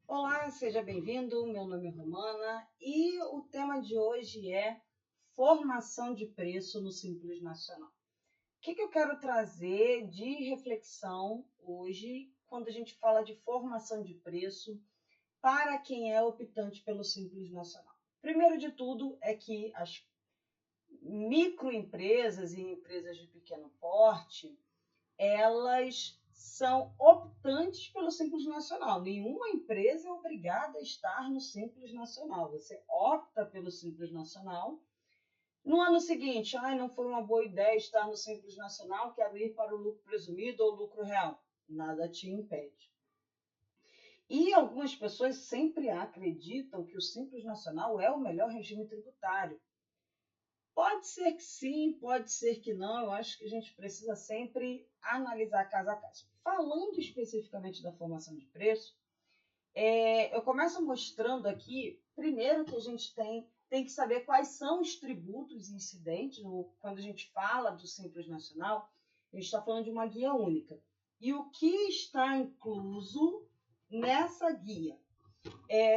Olá, seja bem-vindo. Meu nome é Romana e o tema de hoje é formação de preço no Simples Nacional. O que eu quero trazer de reflexão hoje quando a gente fala de formação de preço para quem é optante pelo Simples Nacional? Primeiro de tudo é que as microempresas e empresas de pequeno porte elas são optantes pelo Simples Nacional. Nenhuma empresa é obrigada a estar no Simples Nacional. Você opta pelo Simples Nacional. No ano seguinte, não foi uma boa ideia estar no Simples Nacional, quero ir para o lucro presumido ou lucro real. Nada te impede. E algumas pessoas sempre acreditam que o Simples Nacional é o melhor regime tributário. Pode ser que sim, pode ser que não. Eu acho que a gente precisa sempre analisar caso a caso. Falando especificamente da formação de preço, eu começo mostrando aqui, primeiro que a gente tem que saber quais são os tributos incidentes. Quando a gente fala do Simples Nacional, a gente está falando de uma guia única. E o que está incluso nessa guia?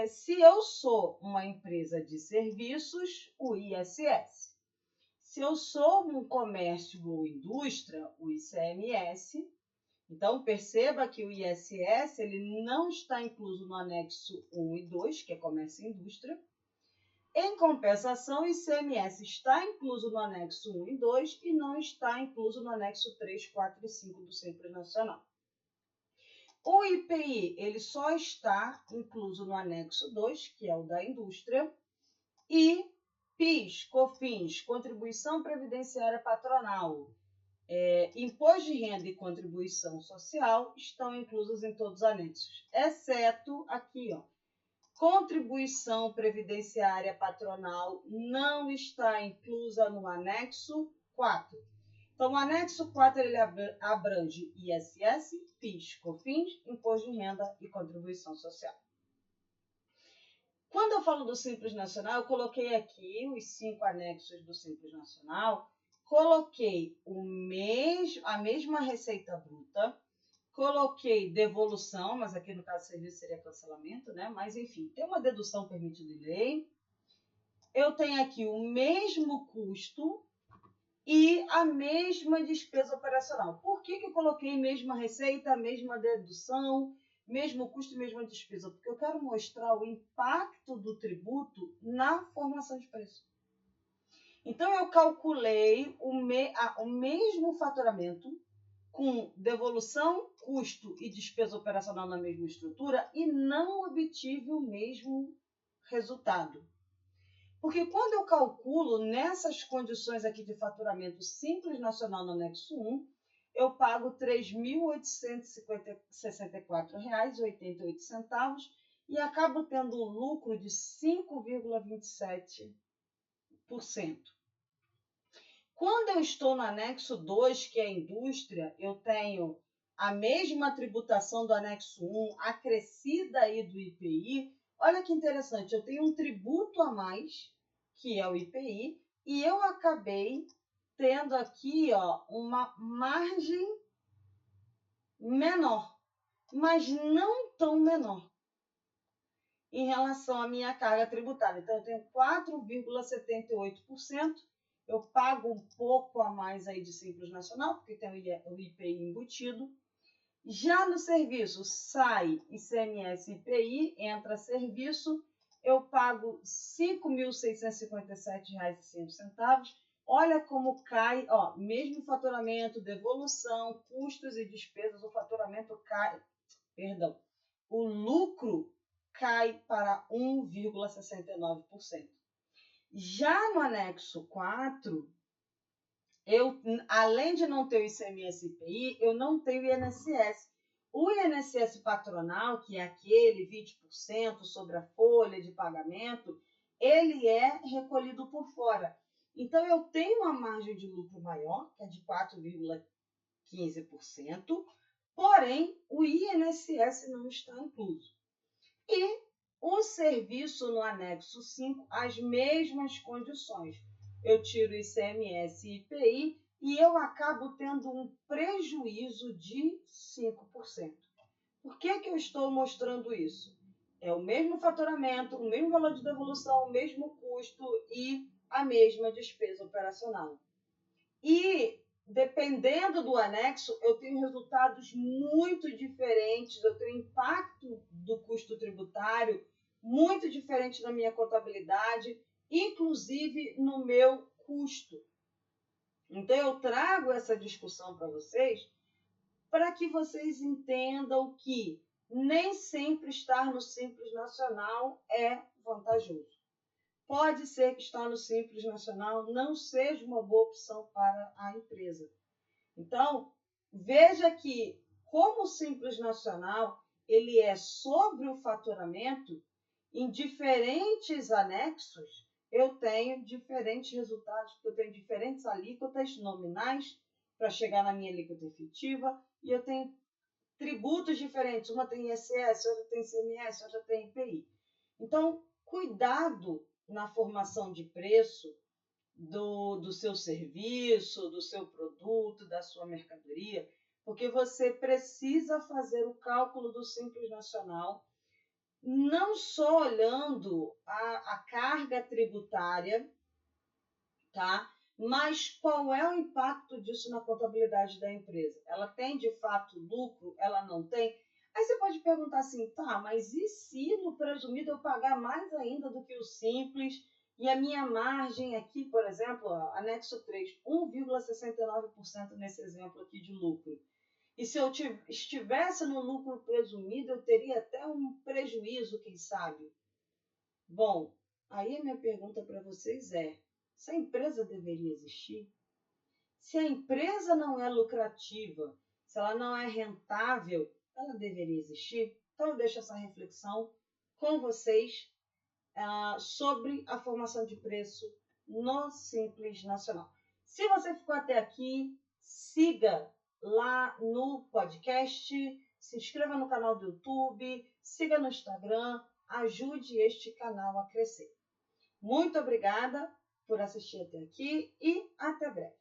Se eu sou uma empresa de serviços, o ISS. Se eu sou um comércio ou indústria, o ICMS. Então, perceba que o ISS ele não está incluso no anexo 1 e 2, que é comércio e indústria. Em compensação, o ICMS está incluso no anexo 1 e 2 e não está incluso no anexo 3, 4 e 5 do Simples Nacional. O IPI ele só está incluso no anexo 2, que é o da indústria, e PIS, COFINS, Contribuição Previdenciária Patronal, Imposto de Renda e Contribuição Social estão inclusos em todos os anexos, exceto aqui, Contribuição Previdenciária Patronal não está inclusa no anexo 4. Então, o anexo 4 ele abrange ISS, PIS, COFINS, Imposto de Renda e Contribuição Social. Quando eu falo do Simples Nacional, eu coloquei aqui os 5 anexos do Simples Nacional, coloquei a mesma receita bruta, coloquei devolução, mas aqui no caso do serviço seria cancelamento, né? Mas enfim, tem uma dedução permitida em lei. Eu tenho aqui o mesmo custo e a mesma despesa operacional. Por que eu coloquei mesma receita, mesma dedução, mesmo custo e mesma despesa? Porque eu quero mostrar o impacto do tributo na formação de preço. Então, eu calculei o mesmo faturamento com devolução, custo e despesa operacional na mesma estrutura e não obtive o mesmo resultado. Porque quando eu calculo nessas condições aqui de faturamento Simples Nacional no anexo 1, eu pago R$ 3.864,88 e acabo tendo um lucro de 5,27%. Quando eu estou no anexo 2, que é a indústria, eu tenho a mesma tributação do anexo 1, acrescida aí do IPI. Olha que interessante, eu tenho um tributo a mais, que é o IPI, e eu acabei tendo aqui uma margem menor, mas não tão menor em relação à minha carga tributária. Então, eu tenho 4,78%. Eu pago um pouco a mais aí de Simples Nacional, porque tem o IPI embutido. Já no serviço, sai ICMS e IPI, entra serviço, eu pago R$ 5.657,05. Olha como cai, mesmo faturamento, devolução, custos e despesas, o faturamento cai, o lucro cai para 1,69%. Já no anexo 4, além de não ter o ICMS e IPI, eu não tenho o INSS. O INSS patronal, que é aquele 20% sobre a folha de pagamento, ele é recolhido por fora. Então, eu tenho uma margem de lucro maior, que é de 4,15%, porém, o INSS não está incluso. E o serviço no anexo 5, as mesmas condições. Eu tiro ICMS e IPI e eu acabo tendo um prejuízo de 5%. Por que eu estou mostrando isso? É o mesmo faturamento, o mesmo valor de devolução, o mesmo custo e a mesma despesa operacional. E, dependendo do anexo, eu tenho resultados muito diferentes, eu tenho impacto do custo tributário muito diferente na minha contabilidade, inclusive no meu custo. Então, eu trago essa discussão para vocês, para que vocês entendam que nem sempre estar no Simples Nacional é vantajoso. Pode ser que estar no Simples Nacional não seja uma boa opção para a empresa. Então, veja que, como o Simples Nacional ele é sobre o faturamento, em diferentes anexos, eu tenho diferentes resultados, porque eu tenho diferentes alíquotas nominais para chegar na minha alíquota efetiva, e eu tenho tributos diferentes. Uma tem ISS, outra tem ICMS, outra tem IPI. Então, cuidado na formação de preço do seu serviço, do seu produto, da sua mercadoria, porque você precisa fazer o cálculo do Simples Nacional, não só olhando a carga tributária, tá? Mas qual é o impacto disso na contabilidade da empresa? Ela tem de fato lucro? Ela não tem? Aí você pode perguntar assim, tá, mas e se no presumido eu pagar mais ainda do que o simples e a minha margem aqui, por exemplo, ó, anexo 3, 1,69% nesse exemplo aqui de lucro. E se eu estivesse no lucro presumido, eu teria até um prejuízo, quem sabe? Bom, aí a minha pergunta para vocês é, se a empresa deveria existir? Se a empresa não é lucrativa, se ela não é rentável, ela deveria existir? Então, eu deixo essa reflexão com vocês sobre a formação de preço no Simples Nacional. Se você ficou até aqui, siga lá no podcast, se inscreva no canal do YouTube, siga no Instagram, ajude este canal a crescer. Muito obrigada por assistir até aqui e até breve.